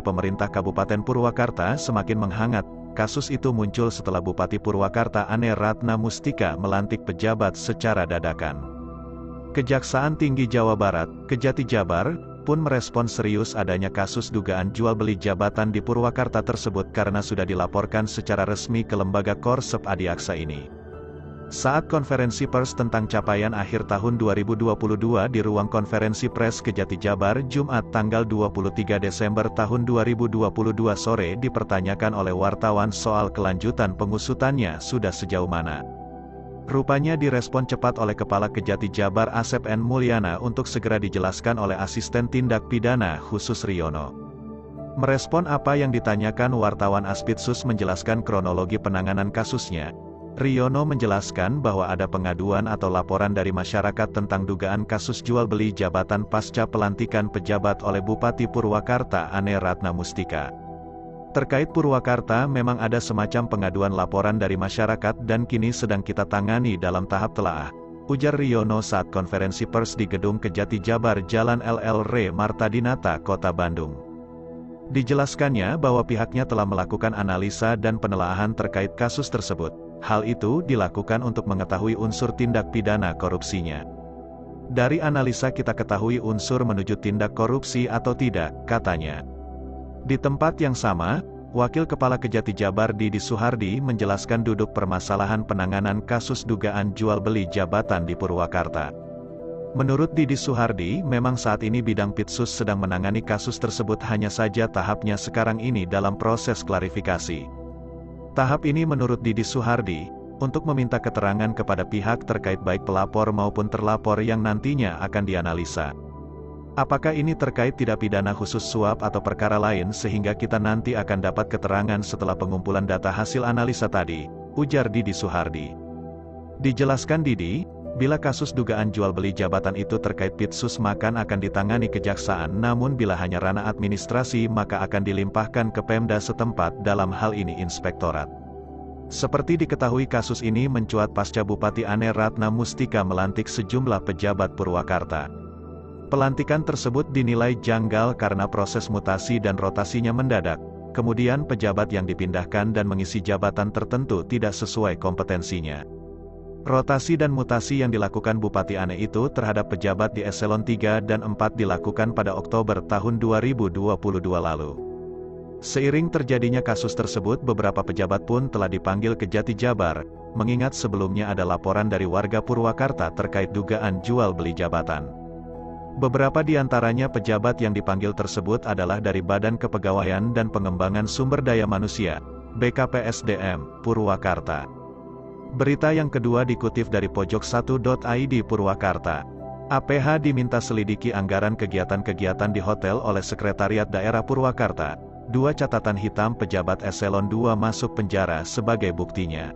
pemerintah Kabupaten Purwakarta semakin menghangat. Kasus itu muncul setelah Bupati Purwakarta Ane Ratna Mustika melantik pejabat secara dadakan. Kejaksaan Tinggi Jawa Barat, Kejati Jabar, pun merespon serius adanya kasus dugaan jual beli jabatan di Purwakarta tersebut karena sudah dilaporkan secara resmi ke lembaga Korsep Adiaksa ini. Saat konferensi pers tentang capaian akhir tahun 2022 di ruang konferensi pers Kejati Jabar Jumat tanggal 23 Desember tahun 2022 sore dipertanyakan oleh wartawan soal kelanjutan pengusutannya sudah sejauh mana. Rupanya direspon cepat oleh Kepala Kejati Jabar Asep N. Mulyana untuk segera dijelaskan oleh Asisten Tindak Pidana Khusus Riono. Merespon apa yang ditanyakan wartawan, Aspitsus menjelaskan kronologi penanganan kasusnya. Riono menjelaskan bahwa ada pengaduan atau laporan dari masyarakat tentang dugaan kasus jual beli jabatan pasca pelantikan pejabat oleh Bupati Purwakarta Ane Ratna Mustika. Terkait Purwakarta memang ada semacam pengaduan laporan dari masyarakat dan kini sedang kita tangani dalam tahap telaah, ujar Riono saat konferensi pers di Gedung Kejati Jabar Jalan LL Re Martadinata, Kota Bandung. Dijelaskannya bahwa pihaknya telah melakukan analisa dan penelaahan terkait kasus tersebut. Hal itu dilakukan untuk mengetahui unsur tindak pidana korupsinya. Dari analisa kita ketahui unsur menuju tindak korupsi atau tidak, katanya. Di tempat yang sama, Wakil Kepala Kejati Jabar Didi Suhardi menjelaskan duduk permasalahan penanganan kasus dugaan jual beli jabatan di Purwakarta. Menurut Didi Suhardi, memang saat ini bidang Pitsus sedang menangani kasus tersebut, hanya saja tahapnya sekarang ini dalam proses klarifikasi. Tahap ini menurut Didi Suhardi, untuk meminta keterangan kepada pihak terkait baik pelapor maupun terlapor yang nantinya akan dianalisa. Apakah ini terkait tidak pidana khusus suap atau perkara lain sehingga kita nanti akan dapat keterangan setelah pengumpulan data hasil analisa tadi, ujar Didi Suhardi. Dijelaskan Didi, bila kasus dugaan jual beli jabatan itu terkait Pitsus maka akan ditangani kejaksaan, namun bila hanya ranah administrasi maka akan dilimpahkan ke Pemda setempat, dalam hal ini inspektorat. Seperti diketahui kasus ini mencuat pasca Bupati Ane Ratna Mustika melantik sejumlah pejabat Purwakarta. Pelantikan tersebut dinilai janggal karena proses mutasi dan rotasinya mendadak, kemudian pejabat yang dipindahkan dan mengisi jabatan tertentu tidak sesuai kompetensinya. Rotasi dan mutasi yang dilakukan Bupati Ane itu terhadap pejabat di eselon 3 dan 4 dilakukan pada Oktober tahun 2022 lalu. Seiring terjadinya kasus tersebut, beberapa pejabat pun telah dipanggil Kejati Jabar, mengingat sebelumnya ada laporan dari warga Purwakarta terkait dugaan jual beli jabatan. Beberapa di antaranya pejabat yang dipanggil tersebut adalah dari Badan Kepegawaian dan Pengembangan Sumber Daya Manusia, BKPSDM, Purwakarta. Berita yang kedua dikutip dari pojok1.id Purwakarta. APH diminta selidiki anggaran kegiatan-kegiatan di hotel oleh Sekretariat Daerah Purwakarta. 2 catatan hitam pejabat eselon 2 masuk penjara sebagai buktinya.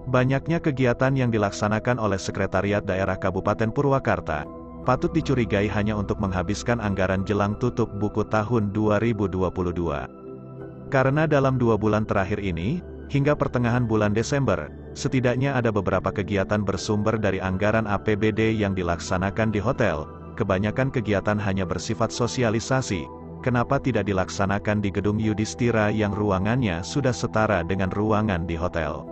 Banyaknya kegiatan yang dilaksanakan oleh Sekretariat Daerah Kabupaten Purwakarta patut dicurigai hanya untuk menghabiskan anggaran jelang tutup buku tahun 2022. Karena dalam 2 bulan terakhir ini, hingga pertengahan bulan Desember, setidaknya ada beberapa kegiatan bersumber dari anggaran APBD yang dilaksanakan di hotel. Kebanyakan kegiatan hanya bersifat sosialisasi. Kenapa tidak dilaksanakan di Gedung Yudhistira yang ruangannya sudah setara dengan ruangan di hotel?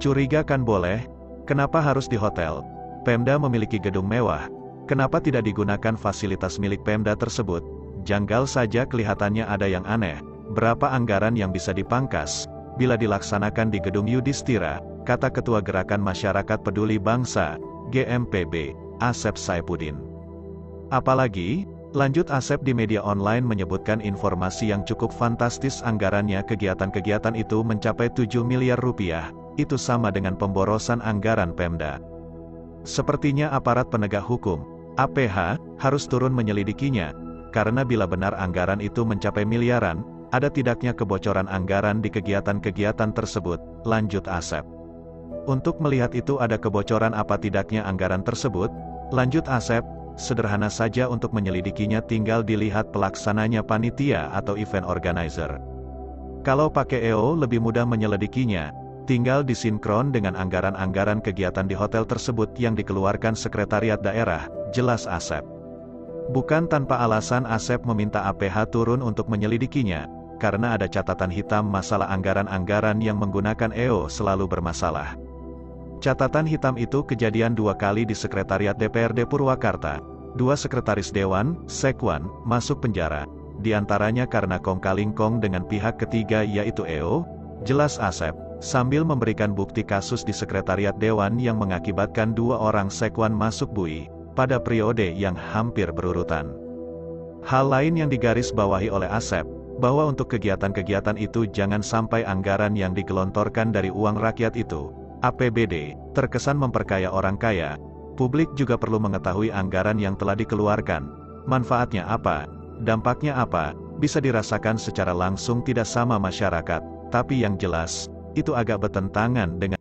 Curiga kan boleh, kenapa harus di hotel? Pemda memiliki gedung mewah, kenapa tidak digunakan fasilitas milik Pemda tersebut? Janggal saja, kelihatannya ada yang aneh. Berapa anggaran yang bisa dipangkas bila dilaksanakan di Gedung Yudhistira, kata Ketua Gerakan Masyarakat Peduli Bangsa, GMPB, Asep Saipudin. Apalagi, lanjut Asep di media online menyebutkan informasi yang cukup fantastis, anggarannya kegiatan-kegiatan itu mencapai 7 miliar rupiah, itu sama dengan pemborosan anggaran Pemda. Sepertinya aparat penegak hukum, APH, harus turun menyelidikinya, karena bila benar anggaran itu mencapai miliaran, ada tidaknya kebocoran anggaran di kegiatan-kegiatan tersebut, lanjut Asep. Untuk melihat itu ada kebocoran apa tidaknya anggaran tersebut, lanjut Asep, sederhana saja untuk menyelidikinya tinggal dilihat pelaksananya panitia atau event organizer. Kalau pakai EO lebih mudah menyelidikinya, tinggal disinkron dengan anggaran-anggaran kegiatan di hotel tersebut yang dikeluarkan Sekretariat Daerah, jelas Asep. Bukan tanpa alasan Asep meminta APH turun untuk menyelidikinya, karena ada catatan hitam masalah anggaran-anggaran yang menggunakan EO selalu bermasalah. Catatan hitam itu kejadian 2 kali di Sekretariat DPRD Purwakarta. 2 sekretaris Dewan, Sekwan, masuk penjara. Di antaranya karena kong-kali-kong dengan pihak ketiga yaitu EO, jelas Asep, sambil memberikan bukti kasus di Sekretariat Dewan yang mengakibatkan 2 orang Sekwan masuk bui, pada periode yang hampir berurutan. Hal lain yang digarisbawahi oleh Asep, bahwa untuk kegiatan-kegiatan itu jangan sampai anggaran yang digelontorkan dari uang rakyat itu, APBD, terkesan memperkaya orang kaya. Publik juga perlu mengetahui anggaran yang telah dikeluarkan, manfaatnya apa, dampaknya apa, bisa dirasakan secara langsung tidak sama masyarakat, tapi yang jelas, itu agak bertentangan dengan